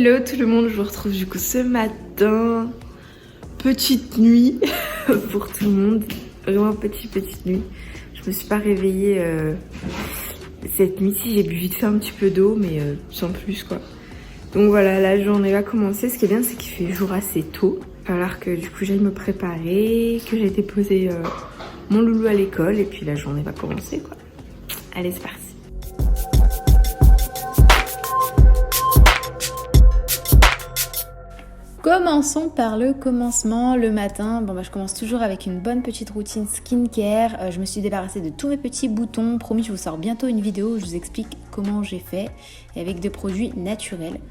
Hello tout le monde, je vous retrouve du coup ce matin. Petite nuit pour tout le monde, vraiment petite nuit. Je me suis pas réveillée cette nuit-ci, j'ai bu vite fait un petit peu d'eau mais sans plus quoi. Donc voilà, la journée va commencer. Ce qui est bien, c'est qu'il fait jour assez tôt. Il va falloir que du coup j'aille me préparer, que j'ai déposé mon loulou à l'école et puis la journée va commencer quoi. Allez, c'est parti. Commençons par le commencement, le matin. Je commence toujours avec une bonne petite routine skincare. Je me suis débarrassée de tous mes petits boutons. Promis, je vous sors bientôt une vidéo où je vous explique comment j'ai fait et avec des produits naturels.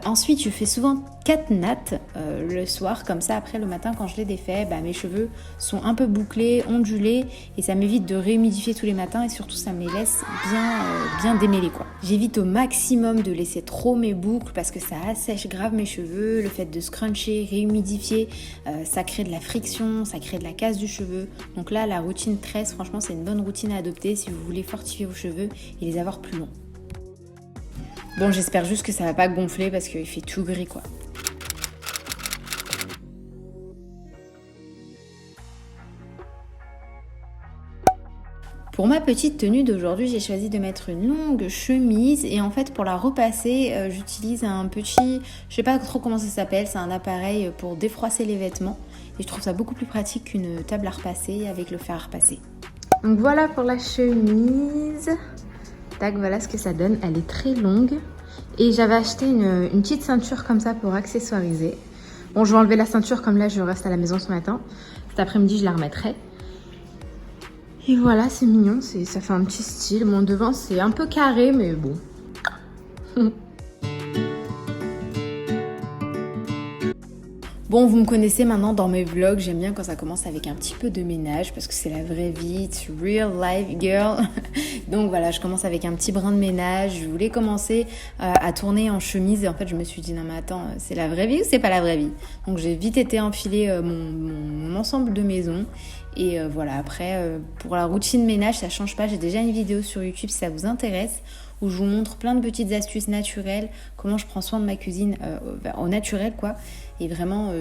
Ensuite, je fais souvent 4 nattes le soir, comme ça après le matin quand je les défais, mes cheveux sont un peu bouclés, ondulés et ça m'évite de réhumidifier tous les matins et surtout ça me les laisse bien démêlés quoi. J'évite au maximum de laisser trop mes boucles parce que ça assèche grave mes cheveux, le fait de scruncher, réhumidifier, ça crée de la friction, ça crée de la casse du cheveu. Donc là, la routine tresse, franchement c'est une bonne routine à adopter si vous voulez fortifier vos cheveux et les avoir plus longs. Bon, j'espère juste que ça va pas gonfler parce qu'il fait tout gris quoi. Pour ma petite tenue d'aujourd'hui, j'ai choisi de mettre une longue chemise et en fait pour la repasser, j'utilise un petit, je sais pas trop comment ça s'appelle, c'est un appareil pour défroisser les vêtements et je trouve ça beaucoup plus pratique qu'une table à repasser avec le fer à repasser. Donc voilà pour la chemise. Tac, voilà ce que ça donne, elle est très longue et j'avais acheté une petite ceinture comme ça pour accessoiriser. Bon, je vais enlever la ceinture comme là je reste à la maison ce matin. Cet après-midi je la remettrai. Et voilà, c'est mignon, ça fait un petit style. Bon, devant c'est un peu carré mais bon. Bon, vous me connaissez maintenant dans mes vlogs, j'aime bien quand ça commence avec un petit peu de ménage parce que c'est la vraie vie, it's real life girl. Donc voilà, je commence avec un petit brin de ménage. Je voulais commencer à tourner en chemise et en fait je me suis dit non mais attends, c'est la vraie vie ou c'est pas la vraie vie? Donc j'ai vite été enfiler mon ensemble de maison. Et voilà, après pour la routine ménage ça change pas, j'ai déjà une vidéo sur YouTube si ça vous intéresse où je vous montre plein de petites astuces naturelles, comment je prends soin de ma cuisine au naturel quoi. Et vraiment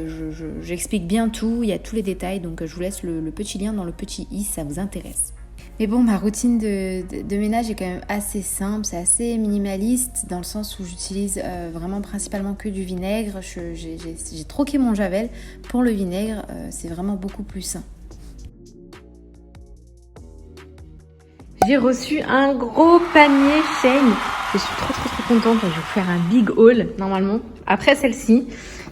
j'explique bien tout, il y a tous les détails donc je vous laisse le petit lien dans le petit i si ça vous intéresse. Mais bon, ma routine de ménage est quand même assez simple, c'est assez minimaliste dans le sens où j'utilise vraiment principalement que du vinaigre. J'ai troqué mon javel pour le vinaigre, c'est vraiment beaucoup plus sain. J'ai reçu un gros panier Shein. Je suis trop contente. Je vais vous faire un big haul normalement après celle-ci.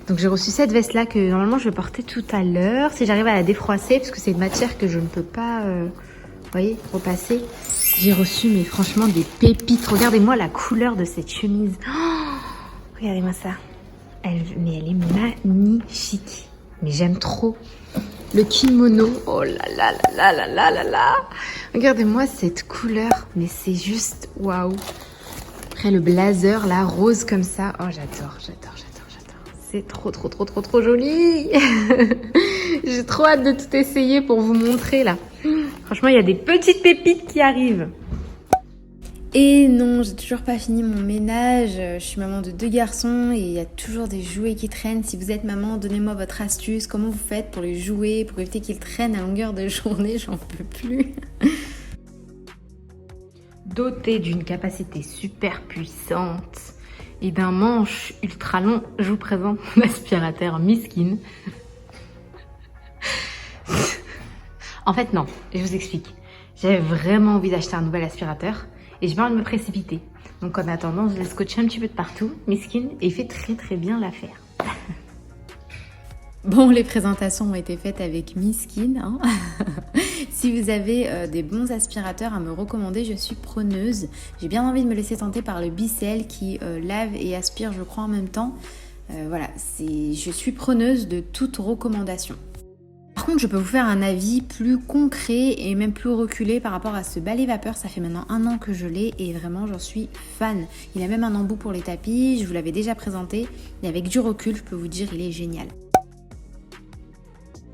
Donc j'ai reçu cette veste là que normalement je vais porter tout à l'heure si j'arrive à la défroisser parce que c'est une matière que je ne peux pas voyez, repasser. J'ai reçu mais franchement des pépites. Regardez-moi la couleur de cette chemise. Oh, regardez-moi ça. Elle est magnifique. Mais j'aime trop. Le kimono, oh là là là là là là là. Regardez-moi cette couleur, mais c'est juste waouh. Après le blazer, là, rose comme ça, oh j'adore. C'est trop joli. J'ai trop hâte de tout essayer pour vous montrer là. Franchement, il y a des petites pépites qui arrivent. Et non, j'ai toujours pas fini mon ménage, je suis maman de 2 garçons et il y a toujours des jouets qui traînent. Si vous êtes maman, donnez-moi votre astuce, comment vous faites pour les jouets, pour éviter qu'ils traînent à longueur de journée, j'en peux plus. Dotée d'une capacité super puissante et d'un manche ultra long, je vous présente mon aspirateur Miskin. En fait non, je vous explique. J'avais vraiment envie d'acheter un nouvel aspirateur. Et j'ai pas envie de me précipiter. Donc en attendant, je l'ai scotché un petit peu de partout, Miskin, et il fait très bien l'affaire. Bon, les présentations ont été faites avec Miskin. Hein. Si vous avez des bons aspirateurs à me recommander, je suis preneuse. J'ai bien envie de me laisser tenter par le Bicel qui lave et aspire, je crois, en même temps. Voilà, je suis preneuse de toute recommandation. Par contre, je peux vous faire un avis plus concret et même plus reculé par rapport à ce balai vapeur. Ça fait maintenant 1 an que je l'ai et vraiment j'en suis fan. Il a même un embout pour les tapis, je vous l'avais déjà présenté. Et avec du recul, je peux vous dire il est génial.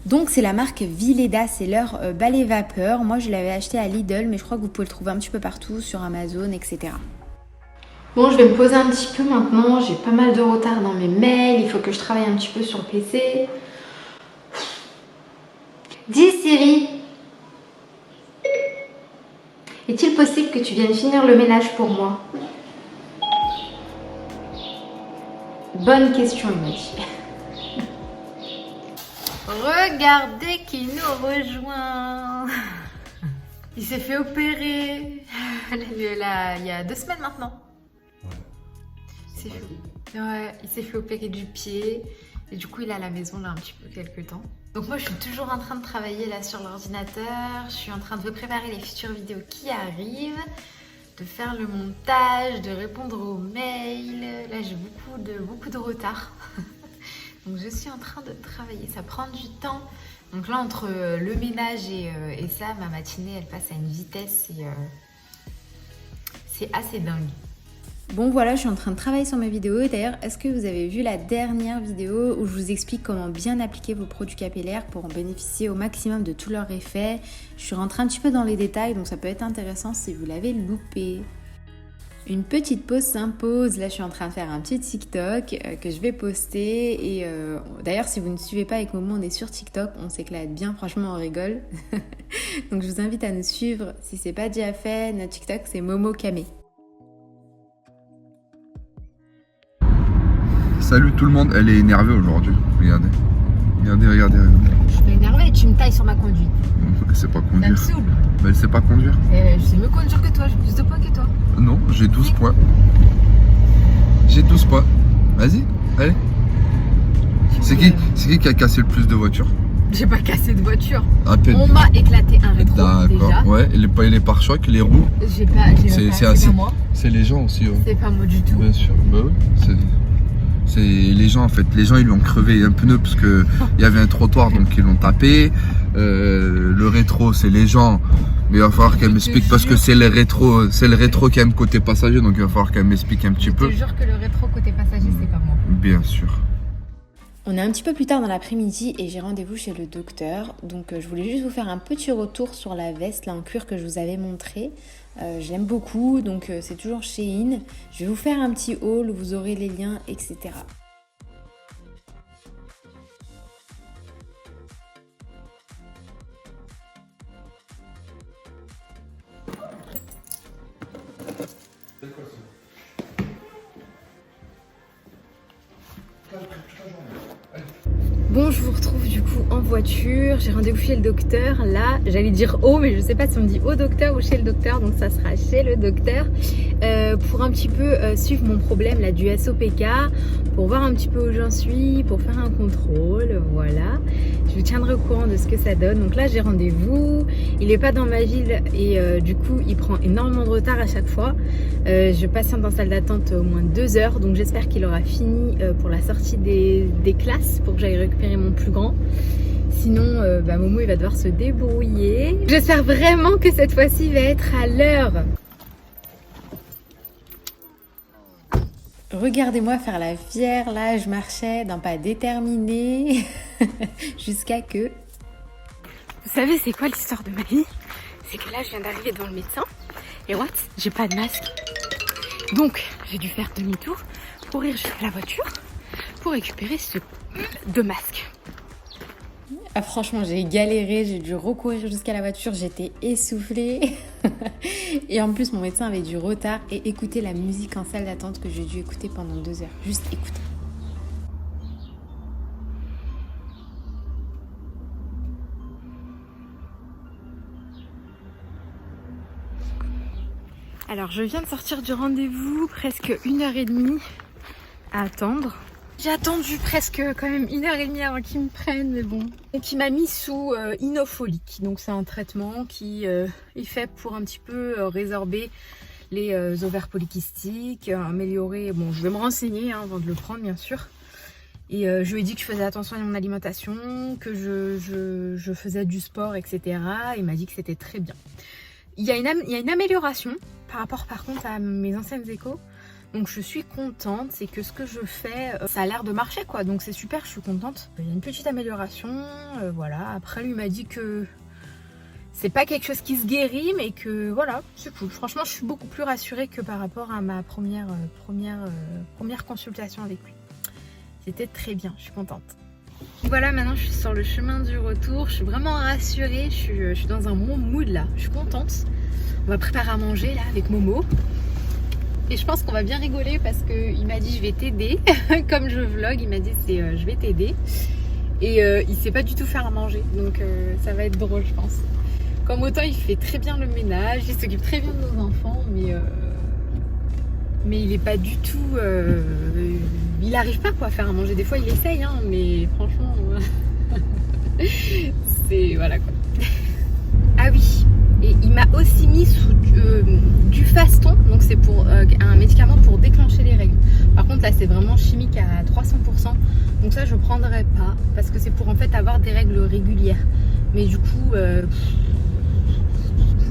Donc c'est la marque Vileda, c'est leur balai vapeur. Moi je l'avais acheté à Lidl mais je crois que vous pouvez le trouver un petit peu partout sur Amazon, etc. Bon, je vais me poser un petit peu maintenant. J'ai pas mal de retard dans mes mails. Il faut que je travaille un petit peu sur le PC. Dis Siri, est-il possible que tu viennes finir le ménage pour moi? Bonne question, il m'a dit. Regardez qui nous rejoint. Il s'est fait opérer il y a 2 semaines maintenant. Il s'est fait opérer du pied et du coup il est à la maison là un petit peu quelques temps. Donc moi je suis toujours en train de travailler là sur l'ordinateur, je suis en train de préparer les futures vidéos qui arrivent, de faire le montage, de répondre aux mails. Là j'ai beaucoup de retard. Donc je suis en train de travailler, ça prend du temps. Donc là entre le ménage et ça, ma matinée elle passe à une vitesse et c'est assez dingue. Bon voilà, je suis en train de travailler sur mes vidéos. Et d'ailleurs, est-ce que vous avez vu la dernière vidéo où je vous explique comment bien appliquer vos produits capillaires pour en bénéficier au maximum de tous leurs effets? Je suis rentrée un petit peu dans les détails, donc ça peut être intéressant si vous l'avez loupé. Une petite pause s'impose. Là, je suis en train de faire un petit TikTok que je vais poster. Et d'ailleurs, si vous ne suivez pas avec Momo, on est sur TikTok. On s'éclate bien, franchement, on rigole. Donc, je vous invite à nous suivre. Si c'est pas déjà fait, notre TikTok, c'est Momo Kamé. Salut tout le monde, elle est énervée aujourd'hui. Regardez. Regardez. Je suis énervée, tu me tailles sur ma conduite. Elle sait pas Ça me conduire. saoule. Mais elle sait pas conduire. Je sais mieux conduire que toi, j'ai plus de points que toi. Non, j'ai 12 points. J'ai 12 points. Vas-y, allez. C'est qui a cassé le plus de voitures? J'ai pas cassé de voiture. À peine. On m'a éclaté un rétro déjà. D'accord, ouais, et les pare-chocs, les roues. C'est pas moi. C'est les gens aussi. Ouais. C'est pas moi du tout. Bien sûr, bah ouais. C'est les gens en fait. Les gens ils lui ont crevé un pneu parce que il y avait un trottoir donc ils l'ont tapé. Le rétro c'est les gens. Mais il va falloir qu'elle m'explique parce que c'est le rétro qui aime côté passager donc il va falloir qu'elle m'explique un petit peu. Je te jure que le rétro côté passager c'est pas moi. Bien sûr. On est un petit peu plus tard dans l'après-midi et j'ai rendez-vous chez le docteur. Donc je voulais juste vous faire un petit retour sur la veste là en cuir que je vous avais montré. Je l'aime beaucoup, donc c'est toujours Shein. Je vais vous faire un petit haul où vous aurez les liens, etc. Bon, je vous retrouve du coup en voiture, j'ai rendez-vous chez le docteur, là, j'allais dire mais je sais pas si on dit au docteur ou chez le docteur, donc ça sera chez le docteur, pour un petit peu suivre mon problème là du SOPK, pour voir un petit peu où j'en suis, pour faire un contrôle, voilà. Je vous tiendrai au courant de ce que ça donne. Donc là j'ai rendez-vous, il est pas dans ma ville et du coup il prend énormément de retard à chaque fois. Je patiente en salle d'attente au moins 2 heures, donc j'espère qu'il aura fini pour la sortie des classes pour que j'aille récupérer mon plus grand. Sinon Momo il va devoir se débrouiller. J'espère vraiment que cette fois-ci il va être à l'heure. Regardez-moi faire la fière, là je marchais d'un pas déterminé jusqu'à que... Vous savez c'est quoi l'histoire de ma vie? C'est que là je viens d'arriver devant le médecin et what? J'ai pas de masque. Donc j'ai dû faire demi-tour, courir jusqu'à la voiture pour récupérer ce 2 masques. Ah, franchement j'ai galéré, j'ai dû recourir jusqu'à la voiture, j'étais essoufflée. Et en plus mon médecin avait du retard et écouter la musique en salle d'attente que j'ai dû écouter pendant 2 heures. Juste écouter. Alors je viens de sortir du rendez-vous, presque 1h30 à attendre. J'ai attendu presque quand même 1h30 avant qu'ils me prennent, mais bon. Donc il m'a mis sous Inofolic, donc c'est un traitement qui est fait pour un petit peu résorber les ovaires polykystiques, améliorer, bon je vais me renseigner avant de le prendre bien sûr. Et je lui ai dit que je faisais attention à mon alimentation, que je faisais du sport, etc. Il m'a dit que c'était très bien. Il y a une amélioration par rapport par contre à mes anciennes échos. Donc je suis contente, c'est que ce que je fais, ça a l'air de marcher quoi. Donc c'est super, je suis contente. Il y a une petite amélioration, voilà. Après lui m'a dit que c'est pas quelque chose qui se guérit, mais que voilà, c'est cool. Franchement, je suis beaucoup plus rassurée que par rapport à ma première consultation avec lui. C'était très bien, je suis contente. Voilà, maintenant je suis sur le chemin du retour. Je suis vraiment rassurée, je suis dans un bon mood là. Je suis contente. On va préparer à manger là avec Momo. Et je pense qu'on va bien rigoler parce qu'il m'a dit je vais t'aider. Comme je vlog, il m'a dit je vais t'aider. Et il sait pas du tout faire à manger. Donc ça va être drôle, je pense. Comme autant il fait très bien le ménage, il s'occupe très bien de nos enfants, mais il est pas du tout... il arrive pas quoi à faire à manger. Des fois il essaye, hein, mais franchement... c'est... voilà quoi. Ah oui, et il m'a aussi mis sous du faston, donc c'est pour un médicament pour déclencher les règles. Par contre là c'est vraiment chimique à 300%, donc ça je prendrai pas, parce que c'est pour en fait avoir des règles régulières. Mais du coup...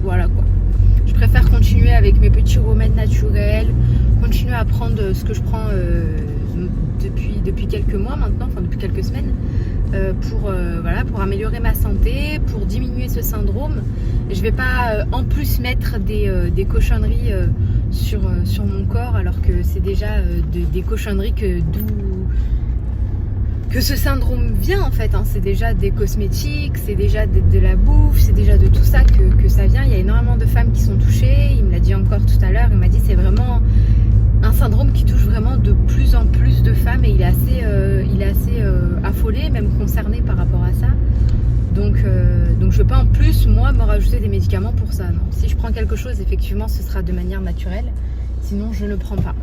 voilà quoi. Je préfère continuer avec mes petits remèdes naturels, continuer à prendre ce que je prends depuis quelques mois maintenant, enfin depuis quelques semaines, voilà, pour améliorer ma santé, pour diminuer ce syndrome. Je vais pas en plus mettre des cochonneries sur mon corps, alors que c'est déjà des cochonneries que ce syndrome vient en fait, hein. C'est déjà des cosmétiques, c'est déjà de la bouffe, c'est déjà de tout ça que ça vient. Il y a énormément de femmes qui sont touchées, il me l'a dit encore tout à l'heure, il m'a dit c'est vraiment un syndrome qui touche vraiment de plus en plus de femmes, et il est assez affolé, même concerné par rapport à ça. Donc je ne veux pas en plus moi me rajouter des médicaments pour ça, non. Si je prends quelque chose, effectivement ce sera de manière naturelle, sinon je ne prends pas.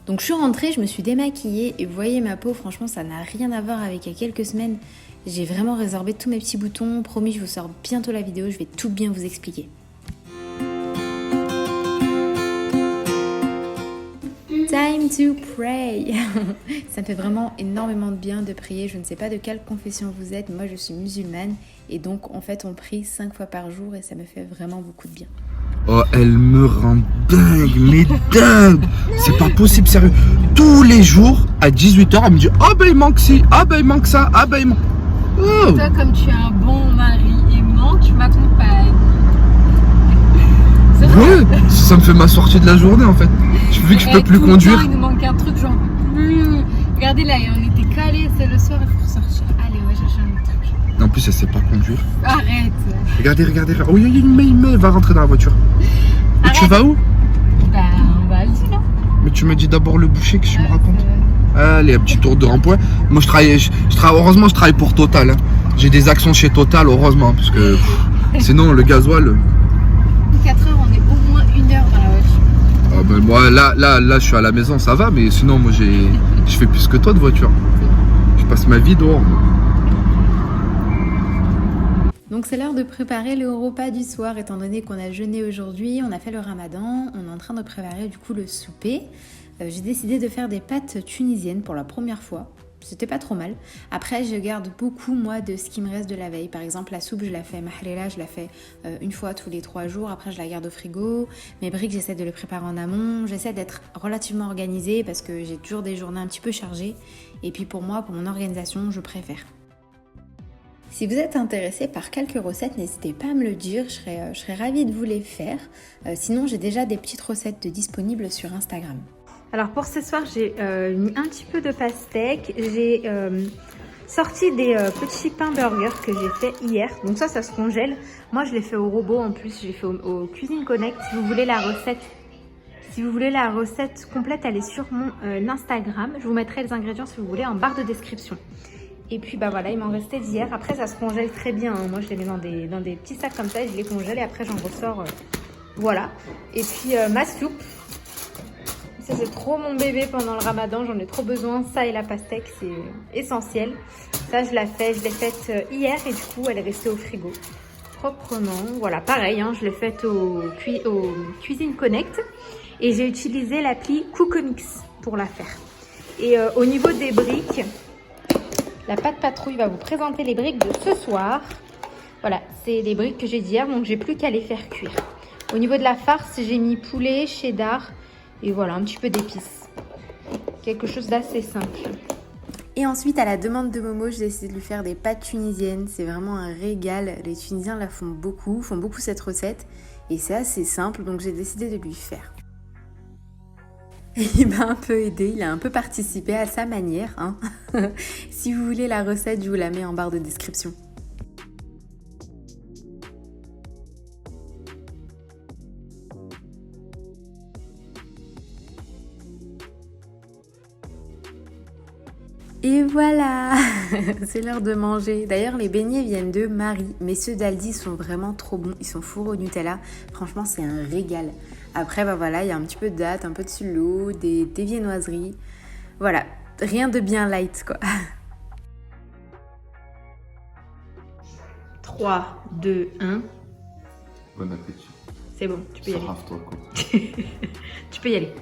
Donc je suis rentrée, je me suis démaquillée et vous voyez ma peau, franchement ça n'a rien à voir avec il y a quelques semaines. J'ai vraiment résorbé tous mes petits boutons, promis je vous sors bientôt la vidéo, je vais tout bien vous expliquer. Time to pray. Ça me fait vraiment énormément de bien de prier. Je ne sais pas de quelle confession vous êtes, moi je suis musulmane et donc en fait on prie 5 fois par jour et ça me fait vraiment beaucoup de bien. Oh, elle me rend dingue, mais dingue. C'est pas possible, sérieux. Tous les jours, à 18h, elle me dit ah ben il manque ci, ah ben il manque ça, ah ben il manque... Oh. Toi, comme tu es un bon mari aimant, tu m'accompagnes. Ouais, ça me fait ma sortie de la journée en fait. Vu que je peux plus conduire. Il nous manque un truc, j'en peux plus. Regardez là, on était calés, c'est le soir, il faut sortir. Allez, ouais, chercher un autre truc. En plus, elle sait pas conduire. Arrête. Regardez. Oh, il y a une mais va rentrer dans la voiture. Et tu vas où? Bah, on va ici là. Mais tu m'as dit d'abord le boucher, que tu me racontes. Allez, un petit tour de rond-point. Moi, heureusement, je travaille pour Total. Hein. J'ai des actions chez Total, heureusement, parce que sinon, le gasoil. 4 heures, on est au moins 1 heure dans la voiture. Ah ben moi, là, je suis à la maison, ça va, mais sinon, moi, je fais plus que toi de voiture. Je passe ma vie dehors. Donc c'est l'heure de préparer le repas du soir, étant donné qu'on a jeûné aujourd'hui, on a fait le ramadan, on est en train de préparer du coup le souper. J'ai décidé de faire des pâtes tunisiennes pour la première fois. C'était pas trop mal. Après, je garde beaucoup, moi, de ce qui me reste de la veille. Par exemple, la soupe, je la fais mahlela, je la fais une fois tous les 3 jours. Après, je la garde au frigo. Mes briques, j'essaie de les préparer en amont. J'essaie d'être relativement organisée parce que j'ai toujours des journées un petit peu chargées. Et puis pour moi, pour mon organisation, je préfère. Si vous êtes intéressé par quelques recettes, n'hésitez pas à me le dire, je serais ravie de vous les faire. Sinon, j'ai déjà des petites recettes disponibles sur Instagram. Alors pour ce soir, j'ai mis un petit peu de pastèque. J'ai sorti des petits pains burgers que j'ai fait hier. Donc ça se congèle. Moi, je l'ai fait au robot en plus. J'ai fait au Cuisine Connect. Si vous voulez la recette complète, elle est sur mon Instagram. Je vous mettrai les ingrédients si vous voulez en barre de description. Et puis bah voilà, il m'en restait d'hier. Après, ça se congèle très bien. Hein. Moi, je les mets dans des petits sacs comme ça et je les congèle et après j'en ressors. Voilà. Et puis ma soupe. Ça, c'est trop mon bébé pendant le ramadan, j'en ai trop besoin. Ça et la pastèque, c'est essentiel. Ça, je l'ai faite hier et du coup, elle est restée au frigo. Proprement. Voilà, pareil, hein, je l'ai faite au Cuisine Connect. Et j'ai utilisé l'appli Cookomix pour la faire. Et au niveau des briques, la pâte patrouille va vous présenter les briques de ce soir. Voilà, c'est les briques que j'ai d'hier, donc j'ai plus qu'à les faire cuire. Au niveau de la farce, j'ai mis poulet, cheddar, Et voilà, un petit peu d'épices. Quelque chose d'assez simple. Et ensuite, à la demande de Momo, j'ai décidé de lui faire des pâtes tunisiennes. C'est vraiment un régal. Les Tunisiens la font beaucoup cette recette. Et c'est assez simple, donc j'ai décidé de lui faire. Et il m'a un peu aidé, il a un peu participé à sa manière. Hein. Si vous voulez la recette, je vous la mets en barre de description. Et voilà, c'est l'heure de manger. D'ailleurs, les beignets viennent de Marie, mais ceux d'Aldi sont vraiment trop bons. Ils sont fourrés au Nutella. Franchement, c'est un régal. Après, bah voilà, il y a un petit peu de dattes, un peu de sulo, des viennoiseries. Voilà, rien de bien light, quoi. 3, 2, 1. Bon appétit. C'est bon, tu peux y aller. Sarraf-toi, quoi. Tu peux y aller.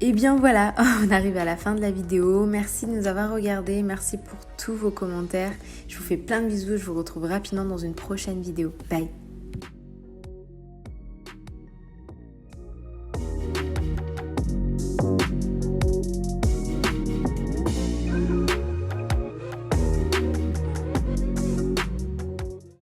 Et bien voilà, on arrive à la fin de la vidéo. Merci de nous avoir regardés, merci pour tous vos commentaires. Je vous fais plein de bisous, je vous retrouve rapidement dans une prochaine vidéo. Bye!